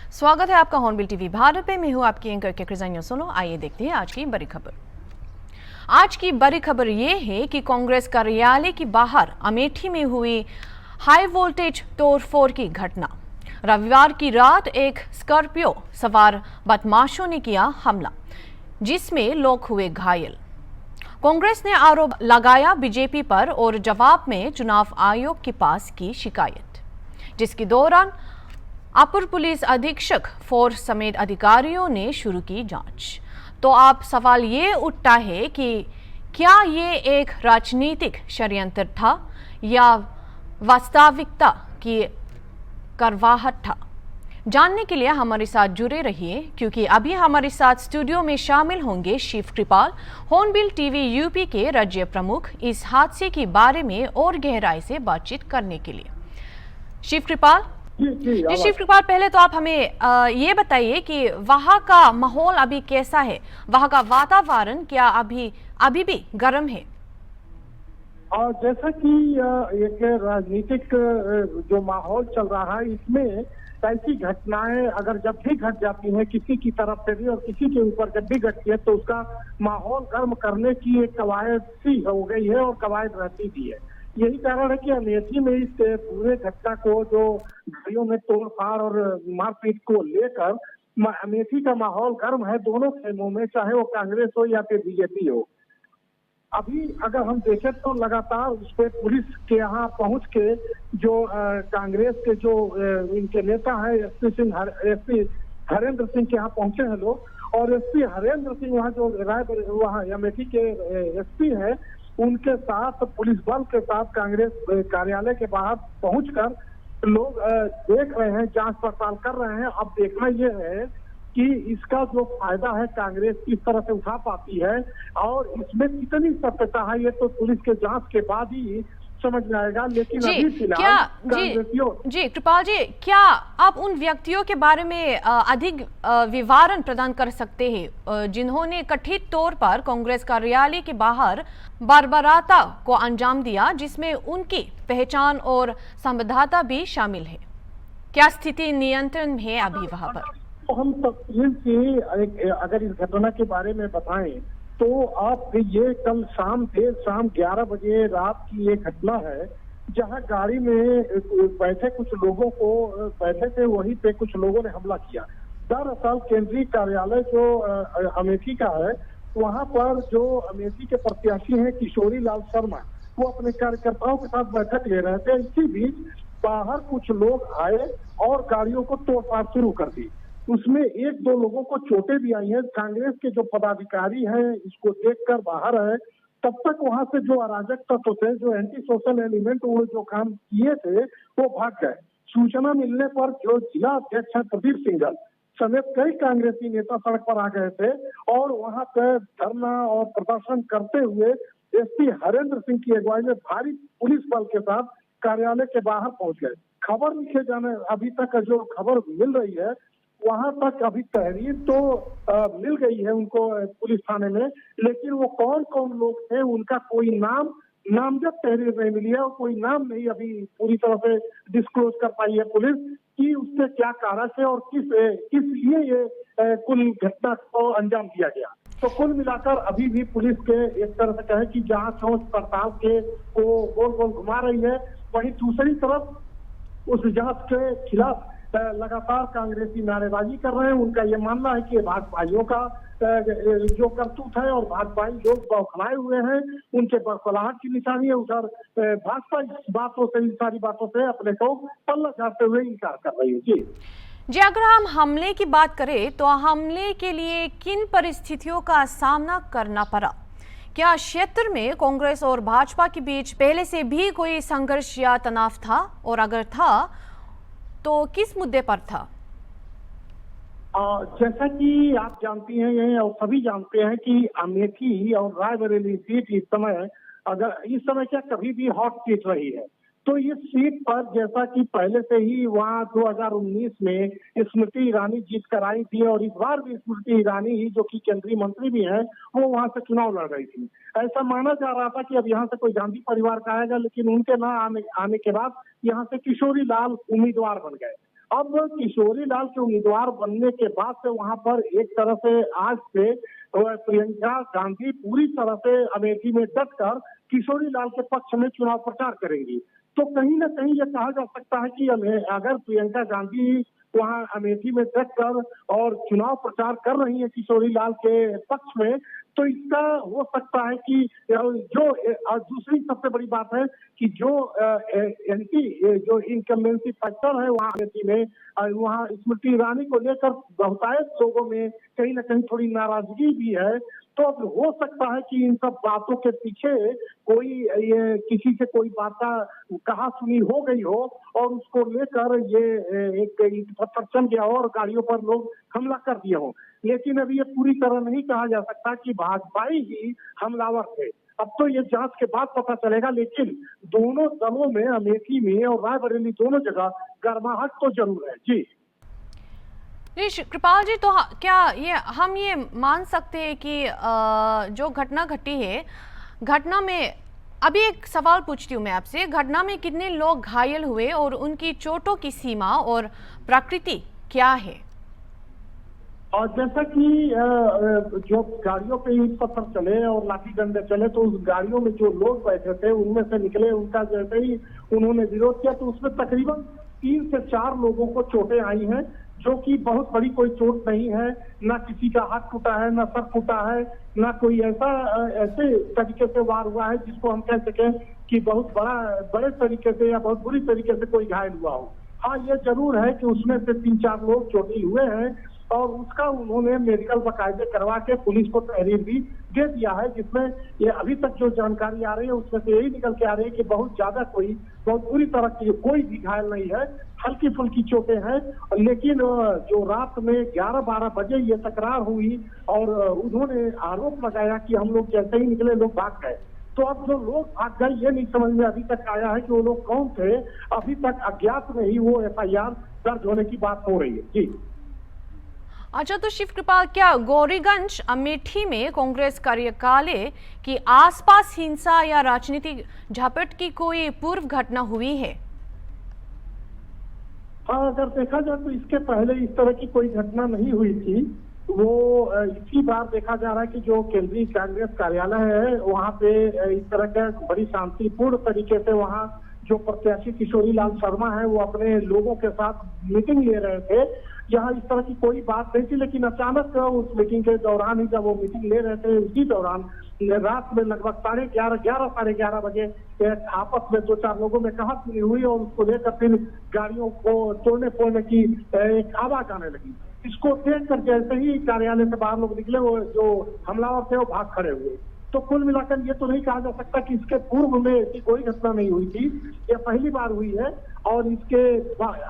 स्वागत है आपका हॉर्नबिल टीवी भारत पे। मैं हूं आपकी एंकर के क्रिजानियो सोनो। आइए देखते हैं आज की बड़ी खबर। आज की बड़ी खबर ये है कि कांग्रेस कार्यालय के बाहर अमेठी में हुई हाई वोल्टेज तोड़फोड़ की घटना। रविवार की रात एक स्कॉर्पियो सवार बदमाशों ने किया हमला, जिसमें लोग हुए घायल। कांग्रेस ने आरोप लगाया बीजेपी पर और जवाब में चुनाव आयोग के पास की शिकायत, जिसके दौरान अपर पुलिस अधीक्षक फोर्स समेत अधिकारियों ने शुरू की जांच। तो आप सवाल ये उठता है कि क्या ये एक राजनीतिक षड्यंत्र था या वास्तविकता की करवाहट था? जानने के लिए हमारे साथ जुड़े रहिए, क्योंकि अभी हमारे साथ स्टूडियो में शामिल होंगे शिव कृपाल, हॉर्नबिल टीवी यूपी के राज्य प्रमुख, इस हादसे के बारे में और गहराई से बातचीत करने के लिए। शिव कृपाल जी शिव कृपाल, पहले तो आप हमें ये बताइए कि वहाँ का माहौल अभी कैसा है? वहाँ का वातावरण क्या अभी भी गर्म है? और जैसा कि एक राजनीतिक जो माहौल चल रहा है, इसमें ऐसी घटनाएं अगर जब भी घट जाती हैं किसी की तरफ से भी और किसी के ऊपर जब भी घटती है, तो उसका माहौल गर्म करने की एक कवायद सी हो गई है और कवायद रहती भी है। यही कारण है कि अमेठी में इस पूरे घटना को, जो गाड़ियों में तोड़फाड़ और मारपीट को लेकर अमेठी का माहौल गर्म है दोनों खेमों में, चाहे वो कांग्रेस हो या फिर बीजेपी हो। अभी अगर हम देखें तो लगातार उस पर पुलिस के यहाँ पहुंच के जो कांग्रेस के जो इनके नेता हैं एसपी हरेंद्र सिंह के यहाँ पहुंचे हैं लोग, और एसपी हरेंद्र सिंह वहाँ जो वहाँ अमेठी के एसपी है, उनके साथ पुलिस बल के साथ कांग्रेस कार्यालय के बाहर पहुंचकर लोग देख रहे हैं, जांच पड़ताल कर रहे हैं। अब देखना यह है कि इसका जो फायदा है कांग्रेस किस तरह से उठा पाती है और इसमें कितनी सत्यता है, ये तो पुलिस के जांच के बाद ही समझ में आएगा। लेकिन अभी फिलहाल जी कृपाल जी, क्या आप उन व्यक्तियों के बारे में अधिक विवरण प्रदान कर सकते हैं जिन्होंने कथित तौर पर कांग्रेस कार्यालय के बाहर बर्बरता को अंजाम दिया, जिसमें उनकी पहचान और संबद्धता भी शामिल है? क्या स्थिति नियंत्रण में है अभी वहां पर? तो हम तफसील से अगर इस घटना के बारे में बताएं तो आप ये कल देर शाम 11 बजे रात की एक घटना है, जहां गाड़ी में बैठे कुछ लोगों को बैठे थे, वहीं पे कुछ लोगों ने हमला किया। दरअसल केंद्रीय कार्यालय जो अमेठी का है, वहां पर जो अमेठी के प्रत्याशी हैं किशोरी लाल शर्मा, वो अपने कार्यकर्ताओं के साथ बैठक ले रहे थे। इसी बीच बाहर कुछ लोग आए और गाड़ियों को तोड़फाड़ शुरू कर दी। उसमें एक दो लोगों को चोटें भी आई हैं। कांग्रेस के जो पदाधिकारी हैं इसको देखकर बाहर आए। तब तक वहां से जो अराजक तत्व थे, जो एंटी सोशल एलिमेंट, वो जो काम किए थे वो भाग गए। सूचना मिलने पर जो जिला अध्यक्ष है प्रदीप सिंघल समेत कई कांग्रेसी नेता सड़क पर आ गए थे और वहां पर धरना और प्रदर्शन करते हुए एसपी हरेंद्र सिंह की अगुवाई में भारी पुलिस बल के साथ कार्यालय के बाहर पहुंच गए। खबर लिखे जाने अभी तक जो खबर मिल रही है, वहां तक अभी तहरीर तो मिल गई है उनको पुलिस थाने में, लेकिन वो कौन कौन लोग थे उनका कोई नामजद तहरीर नहीं मिली है और कोई नाम नहीं अभी पूरी तरह से डिस्क्लोज कर पाई है पुलिस कि उससे क्या कारण है और किस लिए ये कुल घटना को अंजाम दिया गया। तो कुल मिलाकर अभी भी पुलिस के एक तरह से कहे कि जांच पड़ताल के को गोल गोल घुमा रही है। वहीं दूसरी तरफ उस जांच के खिलाफ लगातार कांग्रेसी नारेबाजी कर रहे हैं। उनका ये मानना है कि भाजपाइयों का जो करतूत है और भाजपाई लोग बौखलाए हुए हैं, उनके बौखलाहट की निशानी है। उधर भाजपा इन सारी बातों से अपने को पल्ला झाड़ते हुए इनकार कर रही है। जी, अगर हम हमले की बात करें तो हमले के लिए किन परिस्थितियों का सामना करना पड़ा? क्या क्षेत्र में कांग्रेस और भाजपा के बीच पहले से भी कोई संघर्ष या तनाव था, और अगर था तो किस मुद्दे पर था? जैसा कि आप जानती हैं और सभी जानते हैं कि अमेठी और रायबरेली सीट इस समय क्या कभी भी हॉट सीट रही है। तो इस सीट पर जैसा कि पहले से ही वहाँ 2019 में स्मृति ईरानी जीत कर आई थी और इस बार भी स्मृति ईरानी ही, जो कि केंद्रीय मंत्री भी हैं, वो वहाँ से चुनाव लड़ रही थी। ऐसा माना जा रहा था कि अब यहाँ से कोई गांधी परिवार का आएगा, लेकिन उनके न आने के बाद यहाँ से किशोरी लाल उम्मीदवार बन गए। अब किशोरी लाल के उम्मीदवार बनने के बाद से वहां पर एक तरह से आज से प्रियंका गांधी पूरी तरह से अमेठी में डटकर किशोरी लाल के पक्ष में चुनाव प्रचार करेंगी। तो कहीं ना कहीं यह कहा जा सकता है कि अगर प्रियंका गांधी वहां अमेठी में डटकर और चुनाव प्रचार कर रही है किशोरी लाल के पक्ष में, तो इसका हो सकता है कि जो दूसरी सबसे बड़ी बात है कि जो एंटी जो इनकम्बेंसी फैक्टर है वहां अमेठी में, वहां स्मृति ईरानी को लेकर बहुतायत लोगों में कहीं ना कहीं थोड़ी नाराजगी भी है। तो अब हो सकता है कि इन सब बातों के पीछे कोई ये किसी से कोई बात कहा सुनी हो गई हो और उसको लेकर ये एक ईंट पत्थर चल गया हो और गाड़ियों पर लोग हमला कर दिए हो। लेकिन अभी ये पूरी तरह नहीं कहा जा सकता कि भाजपाई ही हमलावर थे। अब तो ये जांच के बाद पता चलेगा, लेकिन दोनों दलों में अमेठी में और रायबरेली दोनों जगह गर्माहट तो जरूर है। जी जी कृपाल जी, तो क्या हम ये मान सकते हैं कि जो घटना घटी है, घटना में अभी एक सवाल पूछती हूँ मैं आपसे, घटना में कितने लोग घायल हुए और उनकी चोटों की सीमा और प्रकृति क्या है? और जैसा कि जो गाड़ियों पे ईंट पत्थर चले और लाठी डंडे चले, तो उस गाड़ियों में जो लोग बैठे थे उनमें से निकले, उनका जैसे ही उन्होंने विरोध किया तो उसमें तकरीबन 3 से 4 लोगों को चोटें आई हैं, जो कि बहुत बड़ी कोई चोट नहीं है। ना किसी का हाथ टूटा है, ना सर फूटा है, ना कोई ऐसे तरीके से वार हुआ है जिसको हम कह सकें कि बहुत बड़े तरीके से या बहुत बुरी तरीके से कोई घायल हुआ हो। हाँ, ये जरूर है कि उसमें से 3-4 लोग चोटिल हुए हैं और उसका उन्होंने मेडिकल बाकायदे करवा के पुलिस को तहरीर भी दे दिया है, जिसमें ये अभी तक जो जानकारी आ रही है उसमें से यही निकल के आ रही है कि बहुत बुरी तरह की कोई भी घायल नहीं है, हल्की फुल्की चोटें हैं। लेकिन जो रात में 11-12 बजे ये तकरार हुई और उन्होंने आरोप लगाया कि हम लोग जैसे ही निकले लोग भाग गए। तो अब जो लोग भाग गए ये नहीं समझ में अभी तक आया है कि वो लोग कौन थे। अभी तक अज्ञात में ही वो FIR दर्ज होने की बात हो रही है। जी अच्छा, तो शिव कृपाल, क्या गौरीगंज अमेठी में कांग्रेस कार्यकालय की आसपास हिंसा या राजनीतिक झपट की कोई पूर्व घटना हुई है? हाँ, अगर देखा जाए तो इसके पहले इस तरह की कोई घटना नहीं हुई थी। वो इसी बार देखा जा रहा है कि जो केंद्रीय कांग्रेस कार्यालय है वहाँ पे इस तरह का बड़ी शांतिपूर्ण तरीके से वहाँ जो प्रत्याशी किशोरी लाल शर्मा है वो अपने लोगों के साथ मीटिंग ले रहे थे। यहाँ इस तरह की कोई बात नहीं थी, लेकिन अचानक उस मीटिंग के दौरान ही जब वो मीटिंग ले रहे थे उसी दौरान रात में लगभग 11:30 साढ़े 11 बजे आपस में 2-4 लोगों में कहा सुनी हुई और उसको लेकर फिर गाड़ियों को तोड़ने फोड़ने की एक आवाज आने लगी। इसको देखकर जैसे ही कार्यालय से बाहर लोग निकले, वो जो हमलावर थे वो भाग खड़े हुए। तो कुल मिलाकर ये तो नहीं कहा जा सकता कि इसके पूर्व में ऐसी कोई घटना नहीं हुई थी, यह पहली बार हुई है। और इसके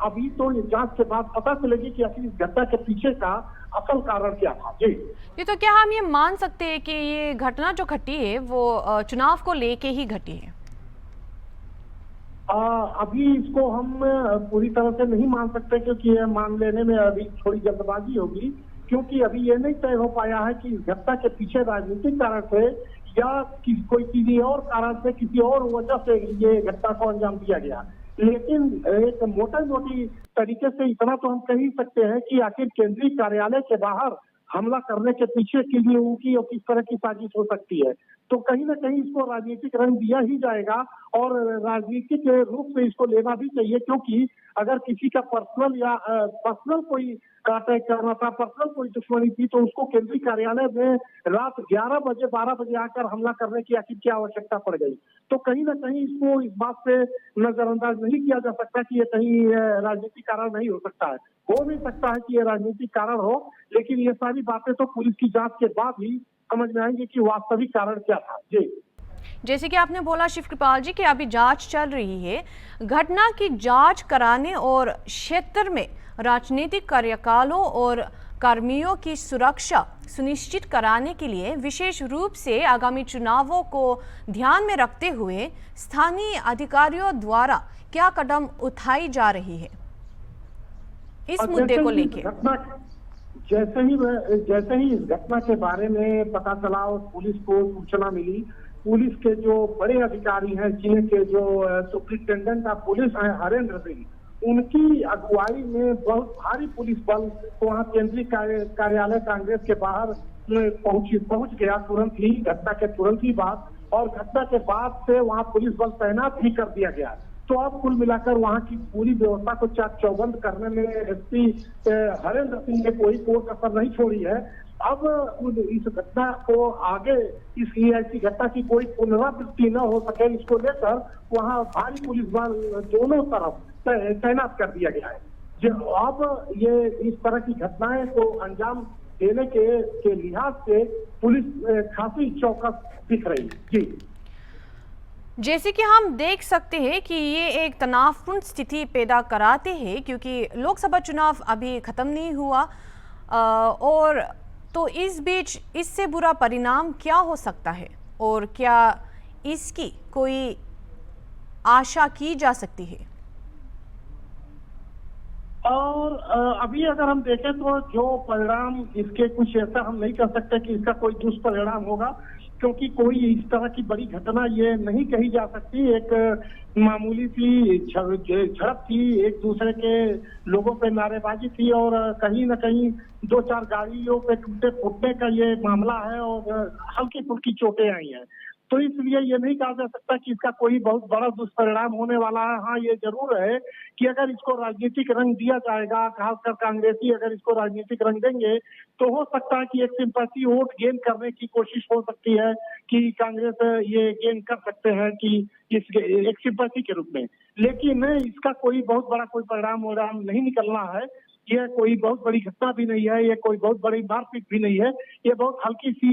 अभी तो ये जांच के बाद पता चलेगी कि आखिर इस घटना के पीछे का असल कारण क्या था। जी ये तो क्या हम ये मान सकते हैं कि ये घटना जो घटी है वो चुनाव को लेके ही घटी है? अभी इसको हम पूरी तरह से नहीं मान सकते, क्योंकि ये मान लेने में अभी थोड़ी जल्दबाजी होगी, क्योंकि अभी ये नहीं तय हो पाया है कि इस घटना के पीछे राजनीतिक कारण थे या कोई किसी और कारण से, किसी और वजह से ये घटना को अंजाम दिया गया। लेकिन एक मोटी तरीके से इतना तो हम कह ही सकते हैं कि आखिर केंद्रीय कार्यालय के बाहर हमला करने के पीछे के लिए उनकी और किस तरह की साजिश हो सकती है। तो कहीं ना कहीं इसको राजनीतिक रंग दिया ही जाएगा और राजनीतिक रूप से इसको लेना भी चाहिए, क्योंकि अगर किसी का पर्सनल कोई अटैक करना था, पर्सनल कोई दुश्मनी थी, तो उसको केंद्रीय कार्यालय में रात 11 बजे 12 बजे आकर हमला करने की आखिर क्या आवश्यकता पड़ गई। तो कहीं ना कहीं इसको इस बात पे नजरअंदाज नहीं किया जा सकता कि ये कहीं राजनीतिक कारण नहीं हो सकता है। हो भी सकता है कि ये राजनीतिक कारण हो, लेकिन ये सारी बातें तो पुलिस की जांच के बाद ही समझ में आएंगे कि वास्तविक कारण क्या था। जी जैसे कि आपने बोला शिव कृपाल जी कि अभी जांच चल रही है, घटना की जांच कराने और क्षेत्र में राजनीतिक कार्यकालों और कर्मियों की सुरक्षा सुनिश्चित कराने के लिए विशेष रूप से आगामी चुनावों को ध्यान में रखते हुए स्थानीय अधिकारियों द्वारा क्या कदम उठाई जा रही है इस मुद्दे को लेकर? जैसे ही इस घटना के बारे में पता चला और पुलिस को सूचना मिली, पुलिस के जो बड़े अधिकारी हैं, जिले के जो सुप्रिंटेंडेंट ऑफ पुलिस हैं हरेंद्र सिंह, उनकी अगुवाई में बहुत भारी पुलिस बल वहाँ केंद्रीय कार्यालय कांग्रेस के बाहर पहुंच गया तुरंत ही, घटना के तुरंत ही बाद। और घटना के बाद से वहाँ पुलिस बल तैनात भी कर दिया गया। तो अब कुल मिलाकर वहाँ की पूरी व्यवस्था को चाक चौबंद करने में एसपी हरेंद्र सिंह ने कोई कसर नहीं छोड़ी है। अब इस घटना को आगे, इसलिए ऐसी घटना की कोई पुनरावृत्ति न हो सके, इसको लेकर वहाँ भारी पुलिस बल दोनों तरफ तैनात कर दिया गया है। जो अब ये इस तरह की घटनाएं को अंजाम देने के लिहाज से पुलिस काफी चौकस दिख रही है। जी, जैसे कि हम देख सकते हैं कि ये एक तनावपूर्ण स्थिति पैदा कराते हैं, क्योंकि लोकसभा चुनाव अभी खत्म नहीं हुआ और तो इस बीच इससे बुरा परिणाम क्या हो सकता है और क्या इसकी कोई आशा की जा सकती है? और अभी अगर हम देखें तो जो परिणाम इसके कुछ ऐसा हम नहीं कह सकते कि इसका कोई दुष्परिणाम होगा, क्योंकि कोई इस तरह की बड़ी घटना ये नहीं कही जा सकती। एक मामूली सी झड़प थी, एक दूसरे के लोगों पे नारेबाजी थी और कहीं न कहीं 2-4 गाड़ियों पे टूटे फूटने का ये मामला है और हल्की फुल्की चोटें आई हैं। तो इसलिए ये नहीं कहा जा सकता कि इसका कोई बहुत बड़ा दुष्परिणाम होने वाला है। हाँ, ये जरूर है कि अगर इसको राजनीतिक रंग दिया जाएगा, खासकर कांग्रेसी अगर इसको राजनीतिक रंग देंगे, तो हो सकता है कि एक सिंपैथी वोट गेन करने की कोशिश हो सकती है कि कांग्रेस ये गेन कर सकते हैं कि इस एक सिंपैथी के रूप में। लेकिन इसका कोई बहुत बड़ा कोई परिणाम नहीं निकलना है। ये कोई बहुत बड़ी घटना भी नहीं है, ये कोई बहुत बड़ी मारपीट भी नहीं है, ये बहुत हल्की सी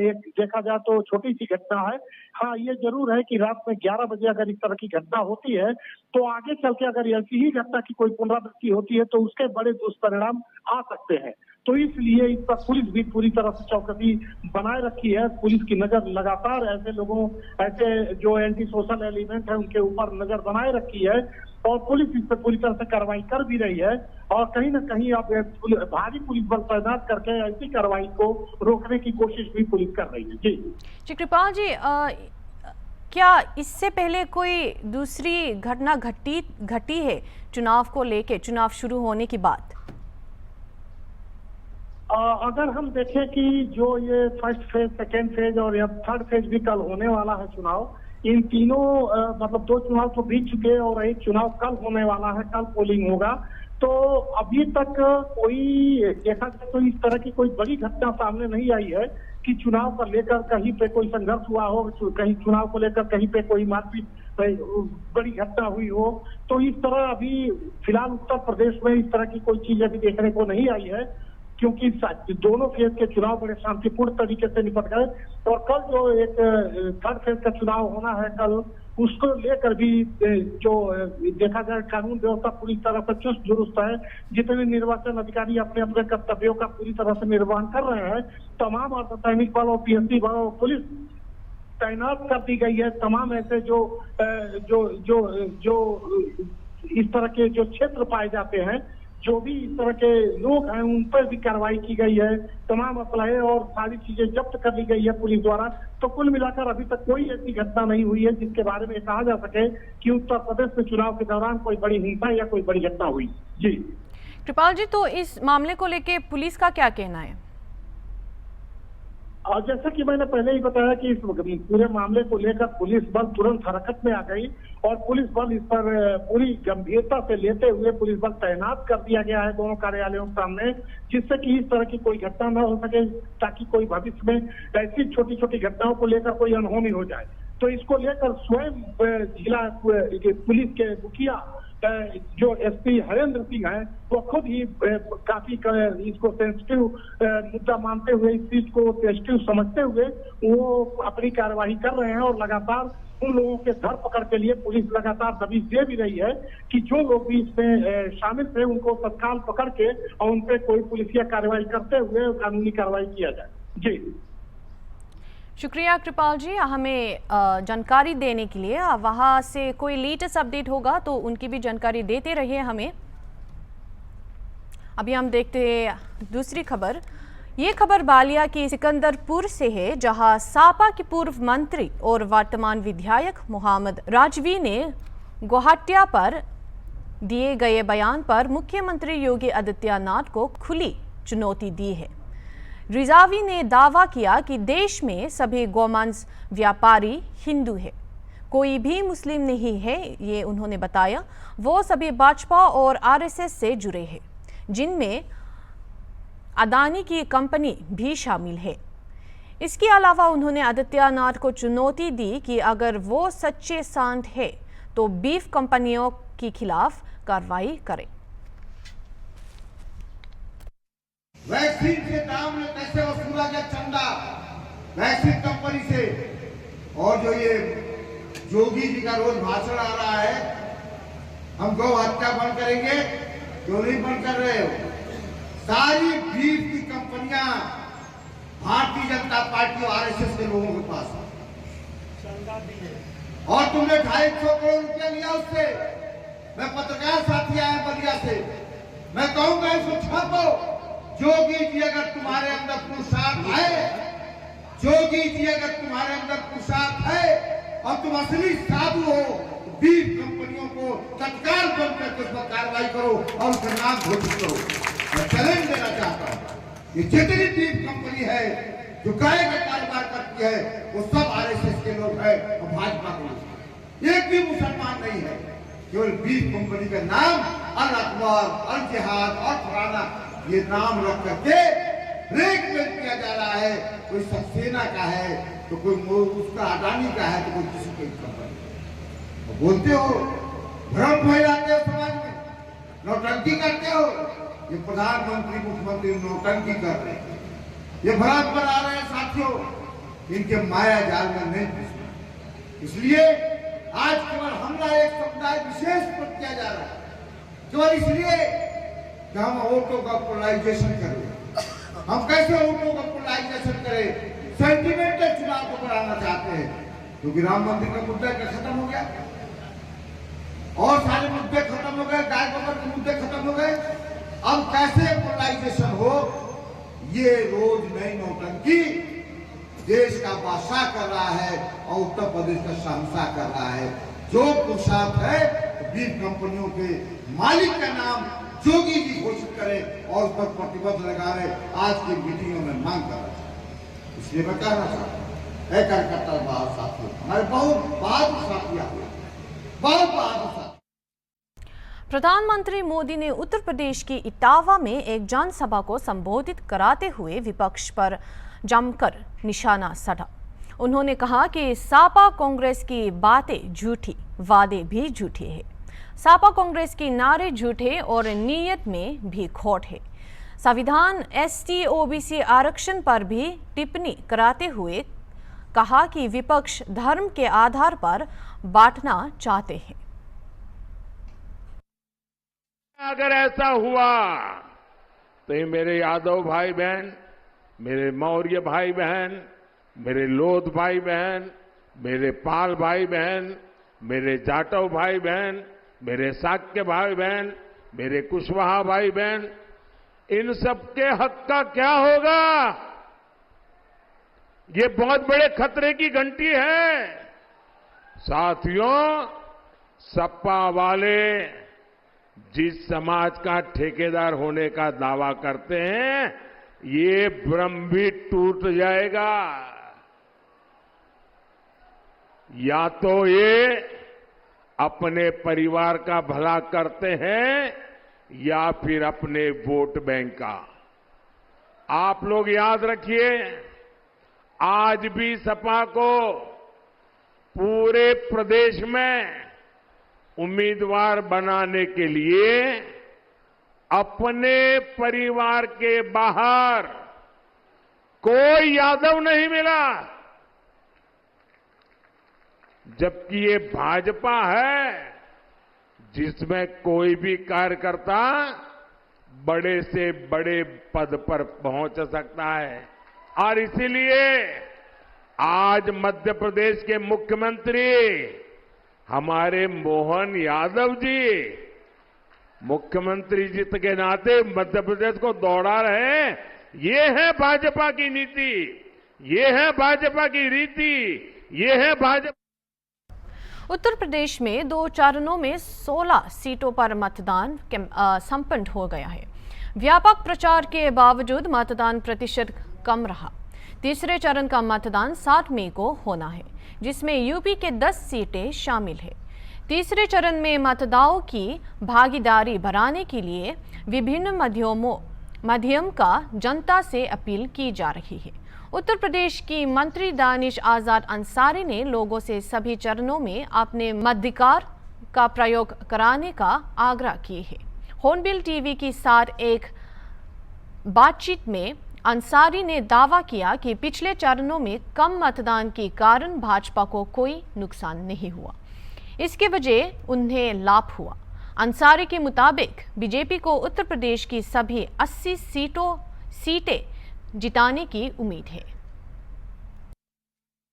एक देखा जाए तो छोटी सी घटना है। हाँ, ये जरूर है कि रात में 11 बजे अगर इस तरह की घटना होती है तो आगे चल के अगर ऐसी ही घटना की कोई पुनरावृत्ति होती है तो उसके बड़े दुष्परिणाम आ सकते हैं। तो इसलिए इस पर पुलिस भी पूरी तरह से चौकसी बनाए रखी है। पुलिस की नजर लगातार ऐसे जो एंटी सोशल एलिमेंट है उनके ऊपर नजर बनाए रखी है और पुलिस इस पर पूरी तरह से कार्रवाई कर भी रही है और कहीं न कहीं अब भारी पुलिस बल तैनात करके ऐसी कार्रवाई को रोकने की कोशिश भी पुलिस कर रही है। जी कृपाल जी, क्या इससे पहले कोई दूसरी घटना घटी है चुनाव को लेके, चुनाव शुरू होने की बात? अगर हम देखें कि जो ये फर्स्ट फेज, सेकेंड फेज और या थर्ड फेज भी कल होने वाला है चुनाव, इन तीनों मतलब 2 चुनाव तो बीत चुके हैं और एक चुनाव कल होने वाला है, कल पोलिंग होगा। तो अभी तक कोई देखा जाए तो इस तरह की कोई बड़ी घटना सामने नहीं आई है कि चुनाव को लेकर कहीं पे कोई संघर्ष हुआ हो, कहीं चुनाव को लेकर कहीं पे कोई मारपीट बड़ी घटना हुई हो। तो इस तरह अभी फिलहाल उत्तर प्रदेश में इस तरह की कोई चीज अभी देखने को नहीं आई है, क्योंकि दोनों फेज के चुनाव बड़े शांतिपूर्ण तरीके से निपट गए और कल जो एक थर्ड फेज का चुनाव होना है कल, उसको लेकर भी जो देखा जाए कानून व्यवस्था पूरी तरह से चुस्त दुरुस्त है। जितने निर्वाचन अधिकारी अपने अपने कर्तव्यों का पूरी तरह से निर्वहन कर रहे हैं, तमाम अर्धसैनिक बल और पीएससी बल और पुलिस तैनात कर दी गई है। तमाम ऐसे जो इस तरह के जो क्षेत्र पाए जाते हैं, जो भी इस तरह के लोग हैं, उन पर भी कार्रवाई की गई है। तमाम असलहे और सारी चीजें जब्त कर ली गई है पुलिस द्वारा। तो कुल मिलाकर अभी तक कोई ऐसी घटना नहीं हुई है जिसके बारे में कहा जा सके कि उत्तर प्रदेश में चुनाव के दौरान कोई बड़ी हिंसा या कोई बड़ी घटना हुई। जी कृपाल जी, तो इस मामले को लेके पुलिस का क्या कहना है? और जैसा कि मैंने पहले ही बताया कि इस पूरे मामले को लेकर पुलिस बल तुरंत हरकत में आ गई और पुलिस बल इस पर पूरी गंभीरता से लेते हुए पुलिस बल तैनात कर दिया गया है दोनों कार्यालयों के सामने, जिससे कि इस तरह की कोई घटना न हो सके, ताकि कोई भविष्य में ऐसी छोटी छोटी घटनाओं को लेकर कोई अनहोनी हो जाए। तो इसको लेकर स्वयं जिला पुलिस के मुखिया जो एसपी हरेंद्र सिंह है, वो खुद ही काफी इसको सेंसिटिव मुद्दा मानते हुए, इस चीज को सेंसिटिव समझते हुए वो अपनी कार्यवाही कर रहे हैं और लगातार उन लोगों के धर पकड़ के लिए पुलिस लगातार दबिश दे भी रही है कि जो लोग भी इसमें शामिल थे उनको तत्काल पकड़ के और उन पर कोई पुलिसिया कार्रवाई करते हुए कानूनी कार्रवाई किया जाए। जी शुक्रिया कृपाल जी, हमें जानकारी देने के लिए। वहाँ से कोई लेटेस्ट अपडेट होगा तो उनकी भी जानकारी देते रहिए हमें। अभी हम देखते हैं दूसरी खबर। ये खबर बालिया के सिकंदरपुर से है, जहां सापा के पूर्व मंत्री और वर्तमान विधायक मोहम्मद राजवी ने गुवाहाटिया पर दिए गए बयान पर मुख्यमंत्री योगी आदित्यनाथ को खुली चुनौती दी है। रिजावी ने दावा किया कि देश में सभी गौमांस व्यापारी हिंदू है, कोई भी मुस्लिम नहीं है। ये उन्होंने बताया। वो सभी भाजपा और आरएसएस से जुड़े हैं, जिनमें अदानी की कंपनी भी शामिल है। इसके अलावा उन्होंने आदित्यनाथ को चुनौती दी कि अगर वो सच्चे सांड है तो बीफ कंपनियों के खिलाफ कार्रवाई करें। वैक्सीन के दाम में कैसे वसूला गया चंदा वैक्सीन कंपनी से, और जो ये जोगी जी का रोज भाषण आ रहा है, हम गौ हत्या बंद करेंगे, क्यों नहीं बंद कर रहे हो? सारी बीफ की कंपनियां भारतीय जनता पार्टी और आरएसएस के लोगों के पास है, और तुमने 250 करोड़ रुपया लिया उससे। मैं पत्रकार साथी आए बलिया से, मैं कहूंगा इसको छापो। जोगी जी अगर तुम्हारे अंदर पुरुषार्थ है, जोगी जी अगर तुम्हारे अंदर पुरुषार्थ है और तुम असली साधु हो, बीफ कंपनियों को तत्काल बंद करके उस पर कार्रवाई करो और उसका नाम घोषित करो। मैं चैलेंज देना चाहता हूं, ये जितनी बीफ कंपनी है जो गाय का कारोबार करती है, वो सब आरएसएस के लोग हैं और भाजपा के लोग। एक भी मुसलमान नहीं है, केवल बीफ कंपनी का नाम अल अकबर, अल जिहाद और फलाना ये नाम रख करके ब्लैकमेल किया जा रहा है। कोई सक्सेना का है तो कोई उसका अडानी का है तो कोई किसी की कंपनी। तो बोलते हो, भ्रम फैलाते हो समाज में, नौटंकी करते हो। ये प्रधानमंत्री मुख्यमंत्री नौटंकी कर रहे हैं, ये भ्रम पर आ रहे हैं साथियों, इनके माया जाल में नहीं फंसना। इसलिए आज केवल हमला एक समुदाय विशेष पर किया जा रहा है, केवल इसलिए कि हम वोटों का पोलराइजेशन करें। हम कैसे वोटों का पोलराइजेशन करें? सेंटिमेंटल चुनाव को कराना चाहते हैं, क्योंकि राम मंदिर का मुद्दा खत्म हो गया और सारे मुद्दे खत्म हो गए, गाय गोबर के मुद्दे खत्म हो गए। अब कैसे पोलराइजेशन हो? ये रोज नई नौटंकी देश का बादशाह कर रहा है और उत्तर प्रदेश का शहंशाह कर रहा है। जो पुरुषार्थ है बीफ कंपनियों के मालिक का नाम जोगी जी घोषित करें और उस पर प्रतिबद्ध लगा रहे। आज की मीटिंगों में मांग कर रहा है, इसलिए मैं कहना चाहता हूँ कार्यकर्ता बाहर साथियों, हमारे बहुत बहादुर साथियां, बहुत बहादुर साथी। प्रधानमंत्री मोदी ने उत्तर प्रदेश की इटावा में एक जनसभा को संबोधित कराते हुए विपक्ष पर जमकर निशाना साधा। उन्होंने कहा कि सापा कांग्रेस की बातें झूठी, वादे भी झूठे हैं। सापा कांग्रेस के नारे झूठे और नीयत में भी खोट है। संविधान एसटी ओबीसी आरक्षण पर भी टिप्पणी कराते हुए कहा कि विपक्ष धर्म के आधार पर बांटना चाहते हैं। अगर ऐसा हुआ तो ये मेरे यादव भाई बहन, मेरे मौर्य भाई बहन, मेरे लोध भाई बहन, मेरे पाल भाई बहन, मेरे जाटव भाई बहन, मेरे शाक्य भाई बहन, मेरे कुशवाहा भाई बहन, इन सबके हक का क्या होगा? ये बहुत बड़े खतरे की घंटी है। साथियों, सपा वाले जिस समाज का ठेकेदार होने का दावा करते हैं, ये भ्रम भी टूट जाएगा। या तो ये अपने परिवार का भला करते हैं या फिर अपने वोट बैंक का। आप लोग याद रखिए, आज भी सपा को पूरे प्रदेश में उम्मीदवार बनाने के लिए अपने परिवार के बाहर कोई यादव नहीं मिला, जबकि ये भाजपा है जिसमें कोई भी कार्यकर्ता बड़े से बड़े पद पर पहुंच सकता है। और इसीलिए आज मध्य प्रदेश के मुख्यमंत्री हमारे मोहन यादव जी मुख्यमंत्री जी के नाते मध्य प्रदेश को दौड़ा रहे हैं। ये है भाजपा की नीति, ये है भाजपा की रीति, ये है भाजपा। उत्तर प्रदेश में 2 चरणों में 16 सीटों पर मतदान संपन्न हो गया है। व्यापक प्रचार के बावजूद मतदान प्रतिशत कम रहा। तीसरे चरण का मतदान 7 मई को होना है, जिसमें यूपी के 10 सीटें शामिल है। तीसरे चरण में मतदाताओं की भागीदारी बढ़ाने के लिए विभिन्न माध्यम का जनता से अपील की जा रही है। उत्तर प्रदेश की मंत्री दानिश आजाद अंसारी ने लोगों से सभी चरणों में अपने मताधिकार का प्रयोग कराने का आग्रह किया है। हॉर्नबिल टीवी के साथ एक बातचीत में अंसारी ने दावा किया कि पिछले चरणों में कम मतदान के कारण भाजपा को कोई नुकसान नहीं हुआ, इसके वजह उन्हें लाभ हुआ। अंसारी के मुताबिक बीजेपी को उत्तर प्रदेश की सभी 80 सीटें जिताने की उम्मीद है।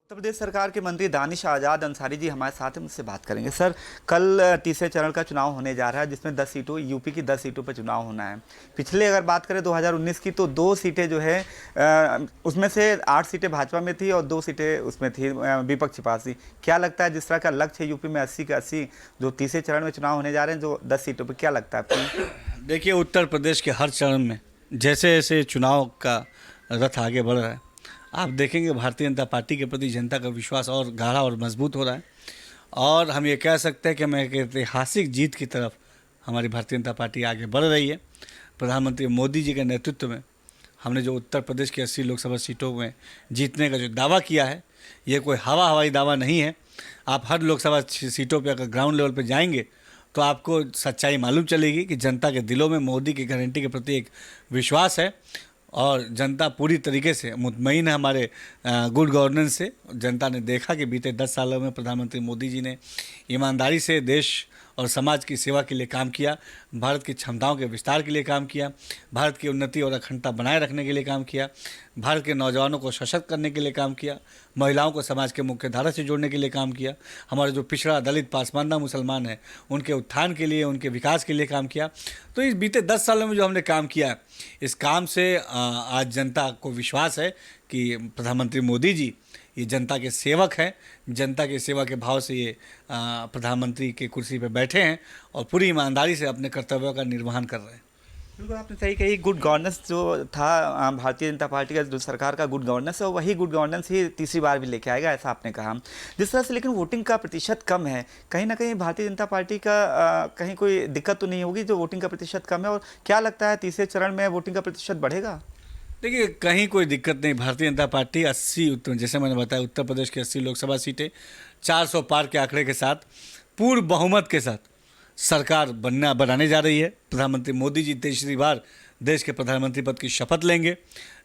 उत्तर प्रदेश सरकार के मंत्री दानिश आजाद अंसारी जी हमारे साथ हैं, मुझसे बात करेंगे। सर, कल तीसरे चरण का चुनाव होने जा रहा है, जिसमें 10 सीटों यूपी की 10 सीटों पर चुनाव होना है। पिछले अगर बात करें 2019 की, तो 2 सीटें जो है उसमें से 8 सीटें भाजपा में थी और 2 सीटें उसमें थी विपक्ष पास थी। क्या लगता है, जिस तरह का लक्ष्य है यूपी में 80 के 80 जो तीसरे चरण में चुनाव होने जा रहे हैं, जो 10 सीटों पर, क्या लगता है आपको? देखिए, उत्तर प्रदेश के हर चरण में जैसे जैसे चुनाव का रथ आगे बढ़ रहा है, आप देखेंगे भारतीय जनता पार्टी के प्रति जनता का विश्वास और गाढ़ा और मजबूत हो रहा है। और हम ये कह सकते हैं कि हमें एक ऐतिहासिक जीत की तरफ हमारी भारतीय जनता पार्टी आगे बढ़ रही है। प्रधानमंत्री मोदी जी के नेतृत्व में हमने जो उत्तर प्रदेश की 80 लोकसभा सीटों में जीतने का जो दावा किया है, ये कोई हवाई दावा नहीं है। आप हर लोकसभा सीटों पर अगर ग्राउंड लेवल पर जाएंगे तो आपको सच्चाई मालूम चलेगी कि जनता के दिलों में मोदी की गारंटी के प्रति एक विश्वास है और जनता पूरी तरीके से मुतमईन है हमारे गुड गवर्नेंस से। जनता ने देखा कि बीते 10 सालों में प्रधानमंत्री मोदी जी ने ईमानदारी से देश और समाज की सेवा के लिए काम किया, भारत की क्षमताओं के विस्तार के लिए काम किया, भारत की उन्नति और अखंडता बनाए रखने के लिए काम किया, भारत के नौजवानों को सशक्त करने के लिए काम किया, महिलाओं को समाज के मुख्य धारा से जोड़ने के लिए काम किया, हमारे जो पिछड़ा दलित पासमानदा मुसलमान हैं उनके उत्थान के लिए, उनके विकास के लिए काम किया। तो इस बीते 10 सालों में जो हमने काम किया, इस काम से आज जनता को विश्वास है कि प्रधानमंत्री मोदी जी ये जनता के सेवक हैं, जनता की सेवा के भाव से ये प्रधानमंत्री के कुर्सी पे बैठे हैं और पूरी ईमानदारी से अपने कर्तव्यों का निर्वहन कर रहे हैं। बिल्कुल, आपने सही कही। गुड गवर्नेंस जो था भारतीय जनता पार्टी का, जो सरकार का गुड गवर्नेंस है, वही गुड गवर्नेंस ही तीसरी बार भी लेके आएगा, ऐसा आपने कहा। जिस तरह से लेकिन वोटिंग का प्रतिशत कम है, कहीं ना कहीं भारतीय जनता पार्टी का कहीं कोई दिक्कत तो नहीं होगी जो वोटिंग का प्रतिशत कम है? और क्या लगता है तीसरे चरण में वोटिंग का प्रतिशत बढ़ेगा? देखिए, कहीं कोई दिक्कत नहीं। भारतीय जनता पार्टी 80, जैसे मैंने बताया, उत्तर प्रदेश की 80 लोकसभा सीटें 400 पार के आंकड़े के साथ पूर्ण बहुमत के साथ सरकार बनाने जा रही है। प्रधानमंत्री मोदी जी तीसरी बार देश के प्रधानमंत्री पद की शपथ लेंगे।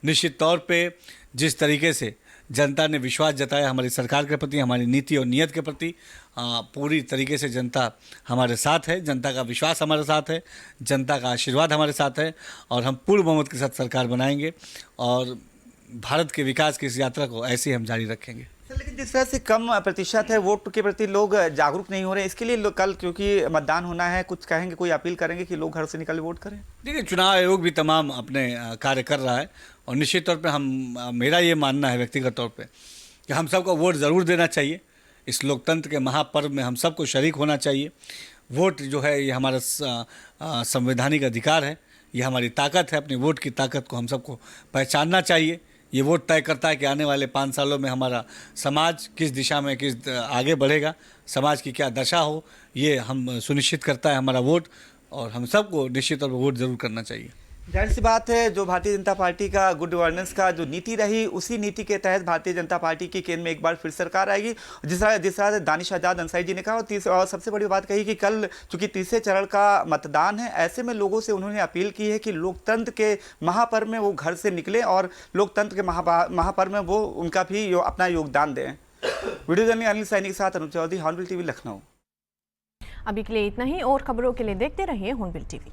निश्चित तौर पे जिस तरीके से जनता ने विश्वास जताया हमारी सरकार के प्रति, हमारी नीति और नीयत के प्रति, पूरी तरीके से जनता हमारे साथ है, जनता का विश्वास हमारे साथ है, जनता का आशीर्वाद हमारे साथ है और हम पूर्ण बहुमत के साथ सरकार बनाएंगे और भारत के विकास की इस यात्रा को ऐसे ही हम जारी रखेंगे। लेकिन जिस तरह से कम प्रतिशत है, वोट के प्रति लोग जागरूक नहीं हो रहे, इसके लिए कल क्योंकि मतदान होना है, कुछ कहेंगे, कोई अपील करेंगे कि लोग घर से निकल वोट करें? देखिए, चुनाव आयोग भी तमाम अपने कार्य कर रहा है और निश्चित तौर पे मेरा ये मानना है व्यक्तिगत तौर पे कि हम सबको वोट ज़रूर देना चाहिए। इस लोकतंत्र के महापर्व में हम सबको शरीक होना चाहिए। वोट जो है ये हमारा संवैधानिक अधिकार है, ये हमारी ताकत है। अपनी वोट की ताकत को हम सबको पहचानना चाहिए। ये वोट तय करता है कि आने वाले 5 सालों में हमारा समाज किस दिशा में आगे बढ़ेगा, समाज की क्या दशा हो, ये हम सुनिश्चित करता है हमारा वोट और हम सबको निश्चित तौर पर वोट जरूर करना चाहिए। जाहिर सी बात है, जो भारतीय जनता पार्टी का गुड गवर्नेंस का जो नीति रही, उसी नीति के तहत भारतीय जनता पार्टी की केंद्र में एक बार फिर सरकार आएगी। जिस तरह से दानिश आजाद अंसारी जी ने कहा और सबसे बड़ी बात कही कि कल चूंकि तीसरे चरण का मतदान है, ऐसे में लोगों से उन्होंने अपील की है कि लोकतंत्र के महापर्व में वो घर से निकले और लोकतंत्र के महापर्व में वो उनका भी अपना योगदान दें। वीडियो जर्नलिस्ट अनिल सैनी के साथ अनुप चौधरी, हॉर्नबिल टीवी, लखनऊ। अभी के लिए इतना ही, और खबरों के लिए देखते रहिए हॉर्नबिल टीवी।